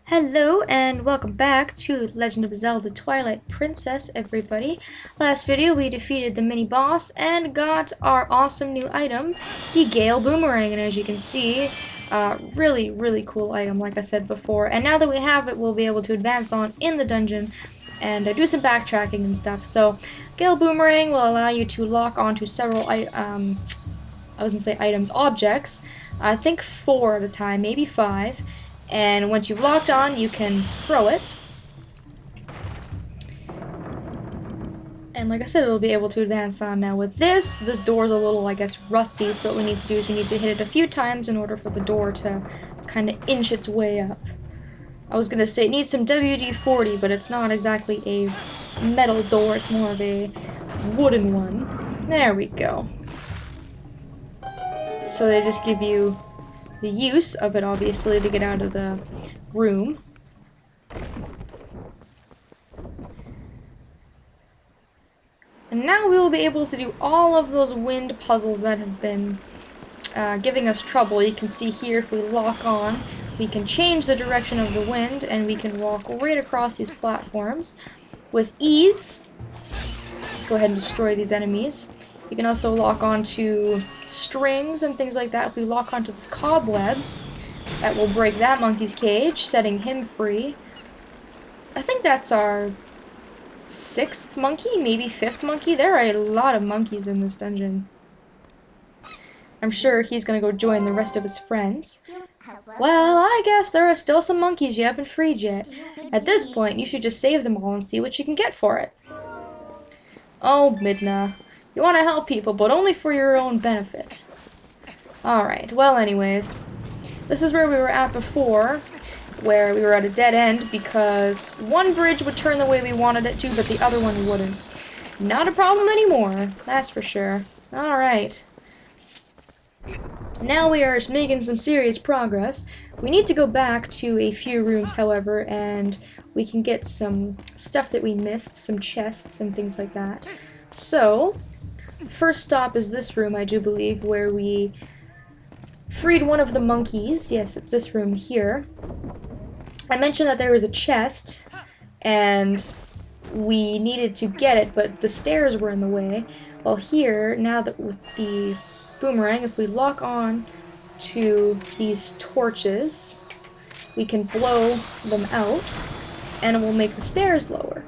Hello and welcome back to Legend of Zelda Twilight Princess, everybody. Last video we defeated the mini boss and got our awesome new item, the Gale Boomerang, and as you can see, really cool item like I said before. And now that we have it, we'll be able to advance on in the dungeon and do some backtracking and stuff. So, Gale Boomerang will allow you to lock onto several objects. I think 4 at a time, maybe 5. And once you've locked on, you can throw it. And like I said, it'll be able to advance on. Now with this door's a little, I guess, rusty, so what we need to do is we need to hit it a few times in order for the door to kind of inch its way up. I was gonna say it needs some WD-40, but it's not exactly a metal door, it's more of a wooden one. There we go. So they just give you the use of it, obviously, to get out of the room. And now we will be able to do all of those wind puzzles that have been giving us trouble. You can see here, if we lock on, we can change the direction of the wind, and we can walk right across these platforms with ease. Let's go ahead and destroy these enemies. You can also lock onto strings and things like that. If we lock onto this cobweb, that will break that monkey's cage, setting him free. I think that's our 6th monkey, maybe 5th monkey. There are a lot of monkeys in this dungeon. I'm sure he's gonna go join the rest of his friends. Well, I guess there are still some monkeys you haven't freed yet. At this point, you should just save them all and see what you can get for it. Oh, Midna. You want to help people, but only for your own benefit. Alright, well anyways. This is where we were at before, where we were at a dead end because one bridge would turn the way we wanted it to, but the other one wouldn't. Not a problem anymore, that's for sure. Alright. Now we are making some serious progress. We need to go back to a few rooms, however, and we can get some stuff that we missed, some chests and things like that. So, first stop is this room, I do believe, where we freed one of the monkeys. Yes, it's this room here. I mentioned that there was a chest, and we needed to get it, but the stairs were in the way. Well, here, now that with the boomerang, if we lock on to these torches, we can blow them out, and it will make the stairs lower.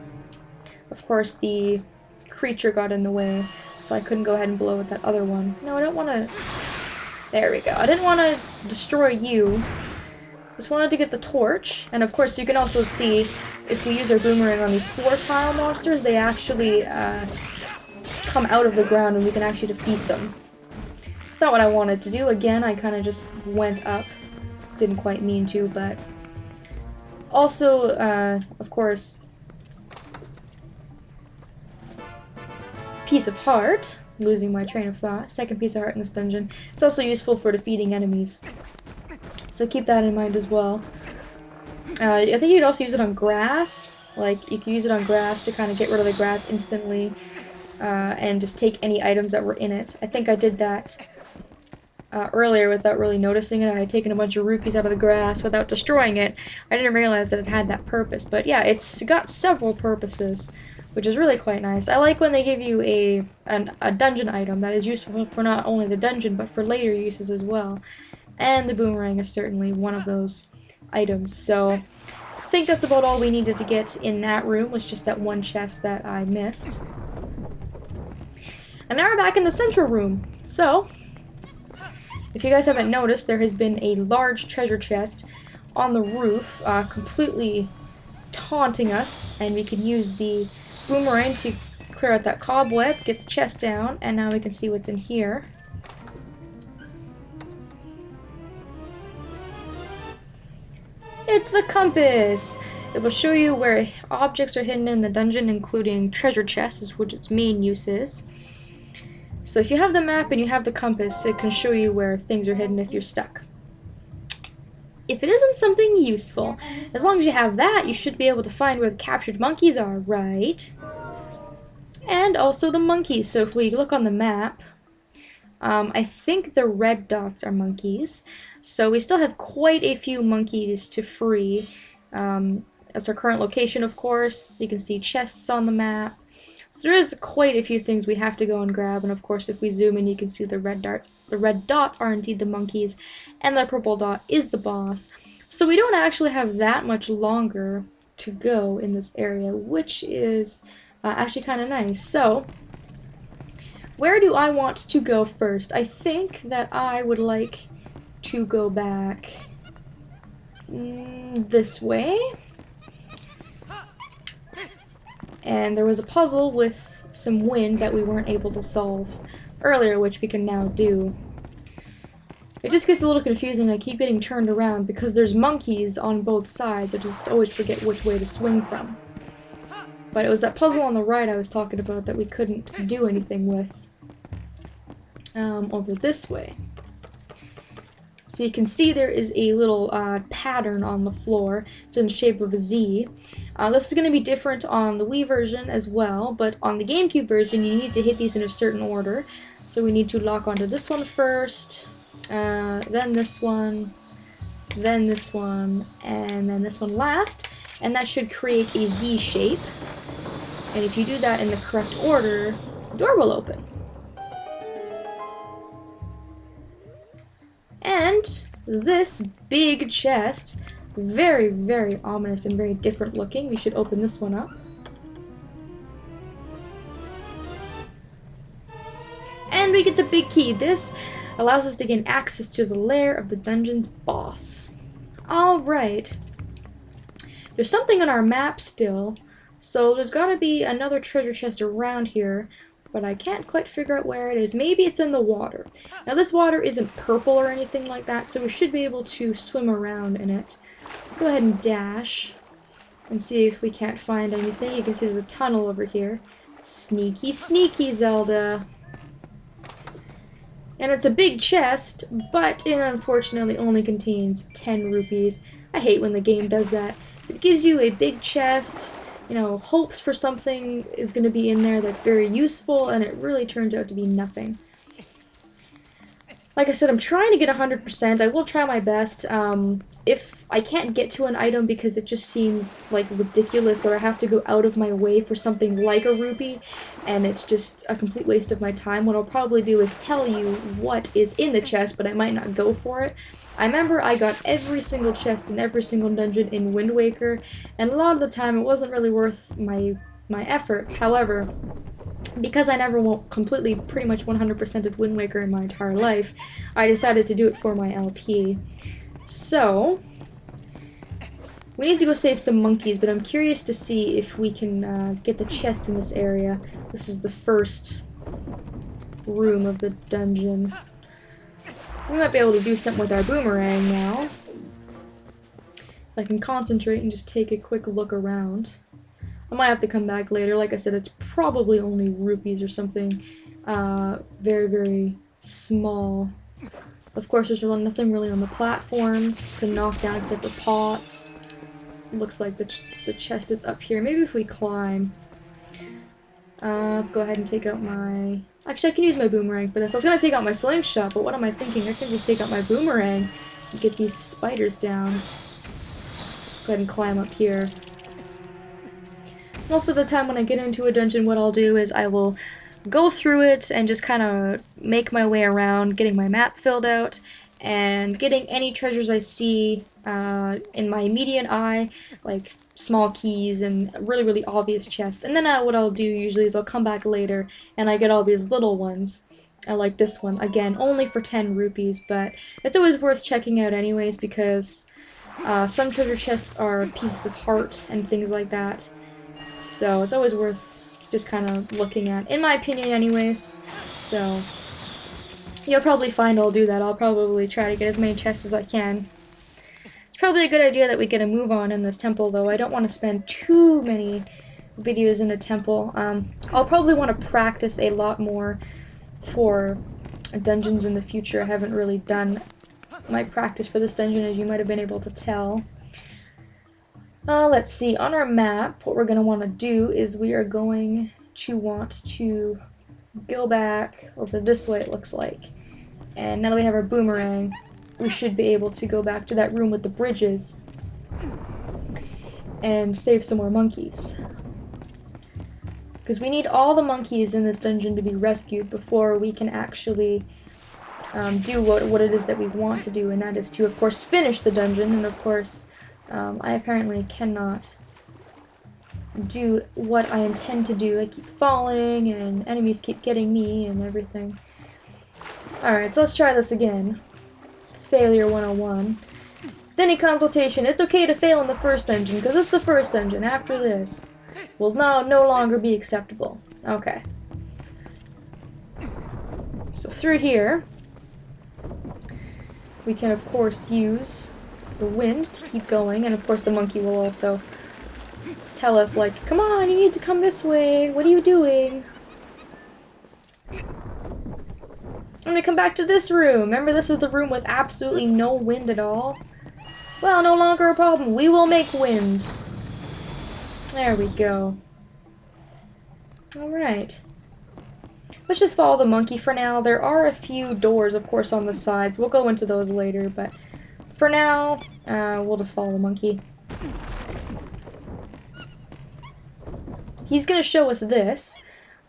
Of course, the creature got in the way, so I couldn't go ahead and blow with that other one. No, I don't want to... There we go. I didn't want to destroy you. Just wanted to get the torch. And of course, you can also see, if we use our boomerang on these 4-tile monsters, they actually come out of the ground and we can actually defeat them. It's not what I wanted to do. Again, I kind of just went up. Didn't quite mean to, but... Also, of course... Piece of heart, losing my train of thought, second piece of heart in this dungeon. It's also useful for defeating enemies, so keep that in mind as well. I think you could also use it on grass, like you could use it on grass to kind of get rid of the grass instantly, and just take any items that were in it. I think I did that earlier without really noticing it. I had taken a bunch of rupees out of the grass without destroying it. I didn't realize that it had that purpose, but yeah, it's got several purposes, which is really quite nice. I like when they give you a dungeon item that is useful for not only the dungeon, but for later uses as well. And the boomerang is certainly one of those items. So, I think that's about all we needed to get in that room, was just that one chest that I missed. And now we're back in the central room. So, if you guys haven't noticed, there has been a large treasure chest on the roof, completely taunting us, and we can use the boomerang to clear out that cobweb, get the chest down, and now we can see what's in here. It's the compass! It will show you where objects are hidden in the dungeon, including treasure chests, which its main use is. So if you have the map and you have the compass, it can show you where things are hidden if you're stuck. If it isn't something useful, as long as you have that, you should be able to find where the captured monkeys are, right? And also the monkeys. So if we look on the map, I think the red dots are monkeys. So we still have quite a few monkeys to free. That's our current location, of course. You can see chests on the map. So there is quite a few things we have to go and grab, and of course if we zoom in you can see the red darts. The red dots are indeed the monkeys, and the purple dot is the boss. So we don't actually have that much longer to go in this area, which is actually kind of nice. So, where do I want to go first? I think that I would like to go back this way. And there was a puzzle with some wind that we weren't able to solve earlier, which we can now do. It just gets a little confusing. I keep getting turned around because there's monkeys on both sides. I just always forget which way to swing from. But it was that puzzle on the right I was talking about that we couldn't do anything with over this way. So you can see there is a little pattern on the floor. It's in the shape of a Z. This is going to be different on the Wii version as well, but on the GameCube version you need to hit these in a certain order. So we need to lock onto this one first, then this one, then this one, and then this one last, and that should create a Z shape. And if you do that in the correct order, the door will open. And this big chest, very, very ominous and very different looking. We should open this one up. And we get the big key. This allows us to gain access to the lair of the dungeon's boss. Alright. There's something on our map still, so there's gotta be another treasure chest around here, but I can't quite figure out where it is. Maybe it's in the water. Now this water isn't purple or anything like that, so we should be able to swim around in it. Let's go ahead and dash and see if we can't find anything. You can see there's a tunnel over here. Sneaky, sneaky, Zelda. And it's a big chest, but it unfortunately only contains 10 rupees. I hate when the game does that. It gives you a big chest, you know, hopes for something is going to be in there that's very useful, and it really turns out to be nothing. Like I said, I'm trying to get 100%. I will try my best. If I can't get to an item because it just seems like ridiculous, or I have to go out of my way for something like a rupee, and it's just a complete waste of my time, what I'll probably do is tell you what is in the chest, but I might not go for it. I remember I got every single chest in every single dungeon in Wind Waker, and a lot of the time it wasn't really worth my efforts. However, because I never went completely, pretty much 100% of Wind Waker in my entire life, I decided to do it for my LP. So, we need to go save some monkeys, but I'm curious to see if we can get the chest in this area. This is the first room of the dungeon. We might be able to do something with our boomerang now. I can concentrate and just take a quick look around. I might have to come back later. Like I said, it's probably only rupees or something very, very small. Of course, there's nothing really on the platforms to knock down except for pots. Looks like the chest is up here. Maybe if we climb. Let's go ahead and take out my... Actually, I can use my boomerang for this. I was going to take out my slingshot, but what am I thinking? I can just take out my boomerang and get these spiders down. Go ahead and climb up here. Most of the time when I get into a dungeon, what I'll do is I will go through it and just kind of make my way around, getting my map filled out, and getting any treasures I see in my immediate eye, like small keys and really, really obvious chests. And then what I'll do usually is I'll come back later and I get all these little ones. I like this one. Again, only for 10 rupees, but it's always worth checking out anyways because some treasure chests are pieces of heart and things like that. So it's always worth just kind of looking at, in my opinion anyways. So you'll probably find I'll do that. I'll probably try to get as many chests as I can. It's probably a good idea that we get a move on in this temple, though. I don't want to spend too many videos in a temple. I'll probably want to practice a lot more for dungeons in the future. I haven't really done my practice for this dungeon, as you might have been able to tell. Let's see, on our map, what we're going to want to do is we are going to want to go back over this way, it looks like. And now that we have our boomerang, we should be able to go back to that room with the bridges. and save some more monkeys. Because we need all the monkeys in this dungeon to be rescued before we can actually do what it is that we want to do, and that is to, of course, finish the dungeon. And of course, I apparently cannot do what I intend to do. I keep falling, and enemies keep getting me, and everything. Alright, so let's try this again. Failure 101. With any consultation, it's okay to fail in the first dungeon, because it's the first dungeon. After this will now no longer be acceptable. Okay. So through here, we can of course use the wind to keep going, and of course the monkey will also tell us, like, come on, you need to come this way, what are you doing? I'm gonna come back to this room. Remember, this is the room with absolutely no wind at all? Well, no longer a problem. We will make wind. There we go. Alright. Let's just follow the monkey for now. There are a few doors, of course, on the sides. We'll go into those later, but for now, we'll just follow the monkey. He's gonna show us this,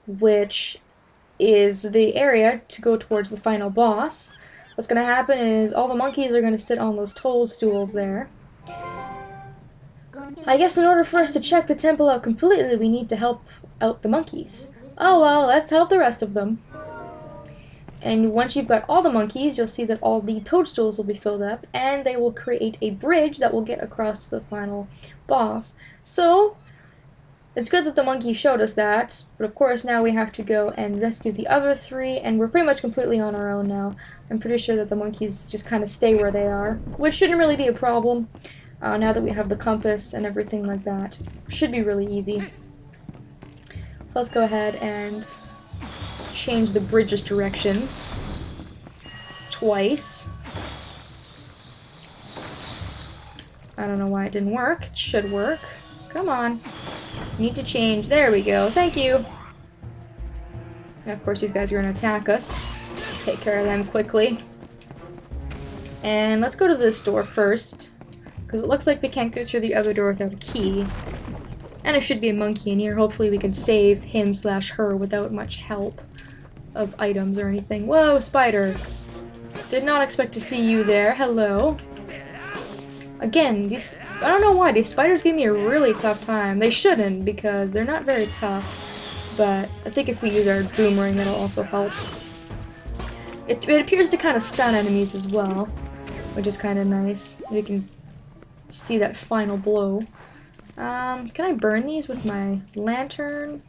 which is the area to go towards the final boss. What's gonna happen is all the monkeys are gonna sit on those toadstools there. I guess in order for us to check the temple out completely, we need to help out the monkeys. Oh well, let's help the rest of them. And once you've got all the monkeys, you'll see that all the toadstools will be filled up, and they will create a bridge that will get across to the final boss. So, it's good that the monkey showed us that, but of course now we have to go and rescue the other three, and we're pretty much completely on our own now. I'm pretty sure that the monkeys just kind of stay where they are, which shouldn't really be a problem, now that we have the compass and everything like that. Should be really easy. So let's go ahead and change the bridge's direction twice. I don't know why it didn't work. It should work. Come on. Need to change. There we go. Thank you. And of course these guys are going to attack us. Let's take care of them quickly. And let's go to this door first, because it looks like we can't go through the other door without a key. And there should be a monkey in here. Hopefully we can save him/her without much help of items or anything. Whoa, spider! Did not expect to see you there. Hello. Again, these, I don't know why, these spiders give me a really tough time. They shouldn't, because they're not very tough, but I think if we use our boomerang, that'll also help. It appears to kind of stun enemies as well, which is kind of nice. We can see that final blow. Can I burn these with my lantern?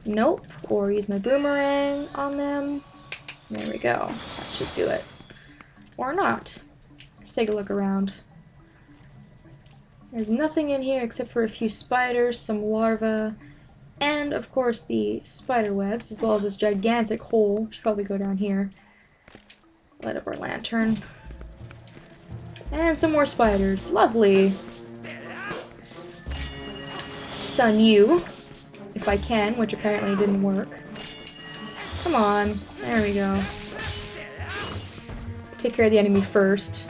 Nope. Or use my boomerang on them. There we go. That should do it. Or not. Let's take a look around. There's nothing in here except for a few spiders, some larvae, and of course the spider webs, as well as this gigantic hole. Should probably go down here. Light up our lantern. And some more spiders. Lovely. Stun you, if I can, which apparently didn't work. Come on. There we go. Take care of the enemy first.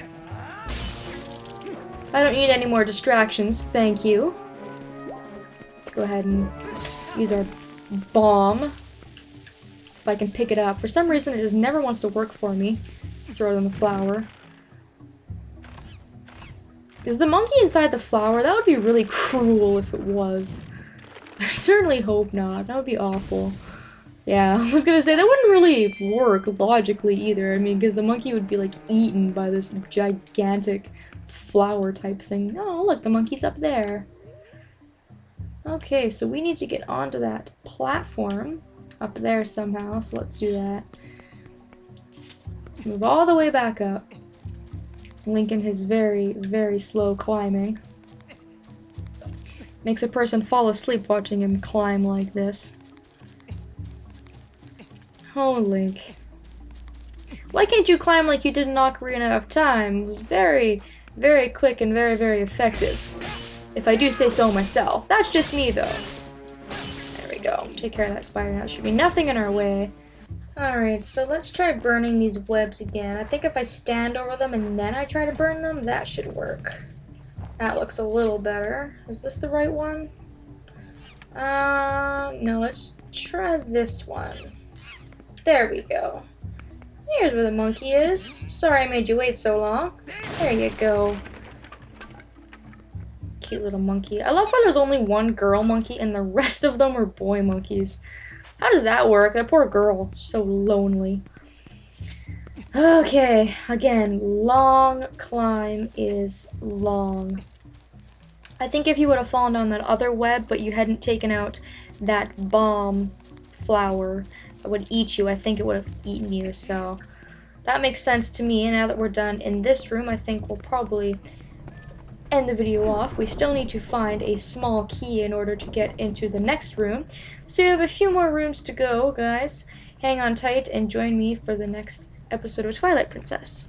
I don't need any more distractions, thank you. Let's go ahead and use our bomb. If I can pick it up. For some reason, it just never wants to work for me. Throw it in the flower. Is the monkey inside the flower? That would be really cruel if it was. I certainly hope not. That would be awful. Yeah, I was gonna say, that wouldn't really work logically either. I mean, because the monkey would be, like, eaten by this gigantic flower type thing. Oh, look, the monkey's up there. Okay, so we need to get onto that platform up there somehow, so let's do that. Move all the way back up. Lincoln is very, very slow climbing. Makes a person fall asleep watching him climb like this. Oh, Link. Why can't you climb like you did in Ocarina of Time? It was very, very quick and very, very effective. If I do say so myself. That's just me, though. There we go. Take care of that spider now. There should be nothing in our way. Alright, so let's try burning these webs again. I think if I stand over them and then I try to burn them, that should work. That looks a little better. Is this the right one? No, let's try this one. There we go. Here's where the monkey is. Sorry I made you wait so long. There you go. Cute little monkey. I love how there's only one girl monkey and the rest of them are boy monkeys. How does that work? That poor girl. So lonely. Okay, again, long climb is long. I think if you would have fallen down that other web, but you hadn't taken out that bomb flower that would eat you, I think it would have eaten you, so that makes sense to me. And now that we're done in this room, I think we'll probably end the video off. We still need to find a small key in order to get into the next room. So we have a few more rooms to go, guys. Hang on tight and join me for the next episode of Twilight Princess.